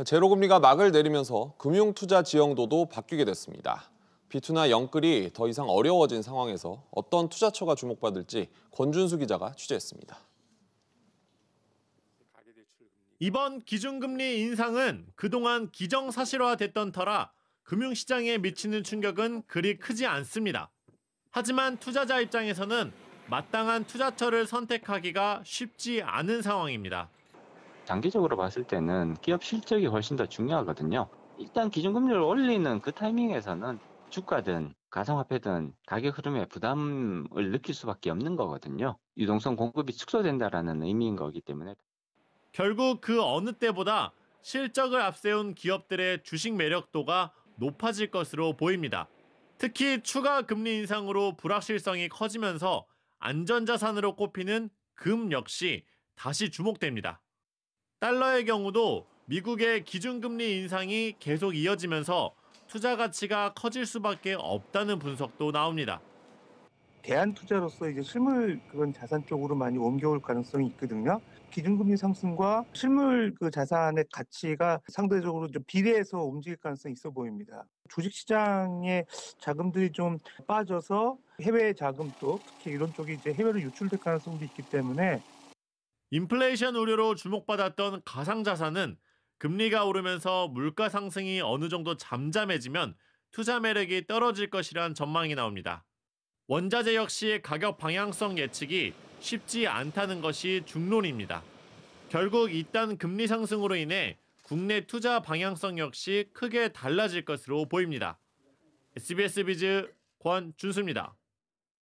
제로금리가 막을 내리면서 금융투자 지형도도 바뀌게 됐습니다. 비투나 영끌이 더 이상 어려워진 상황에서 어떤 투자처가 주목받을지 권준수 기자가 취재했습니다. 이번 기준금리 인상은 그동안 기정사실화됐던 터라 금융시장에 미치는 충격은 그리 크지 않습니다. 하지만 투자자 입장에서는 마땅한 투자처를 선택하기가 쉽지 않은 상황입니다. 장기적으로 봤을 때는 기업 실적이 훨씬 더 중요하거든요. 일단 기준금리를 올리는 그 타이밍에서는 주가든 가상화폐든 가격 흐름에 부담을 느낄 수밖에 없는 거거든요. 유동성 공급이 축소된다라는 의미인 거기 때문에. 결국 그 어느 때보다 실적을 앞세운 기업들의 주식 매력도가 높아질 것으로 보입니다. 특히 추가 금리 인상으로 불확실성이 커지면서 안전자산으로 꼽히는 금 역시 다시 주목됩니다. 달러의 경우도 미국의 기준금리 인상이 계속 이어지면서 투자 가치가 커질 수밖에 없다는 분석도 나옵니다. 대안 투자로서 이제 실물 그런 자산 쪽으로 많이 옮겨올 가능성이 있거든요. 기준금리 상승과 실물 그 자산의 가치가 상대적으로 좀 비례해서 움직일 가능성이 있어 보입니다. 주식시장에 자금들이 좀 빠져서 해외 자금도 특히 이런 쪽이 이제 해외로 유출될 가능성도 있기 때문에 인플레이션 우려로 주목받았던 가상자산은 금리가 오르면서 물가 상승이 어느 정도 잠잠해지면 투자 매력이 떨어질 것이란 전망이 나옵니다. 원자재 역시 가격 방향성 예측이 쉽지 않다는 것이 중론입니다. 결국 이딴 금리 상승으로 인해 국내 투자 방향성 역시 크게 달라질 것으로 보입니다. SBS 비즈 권준수입니다.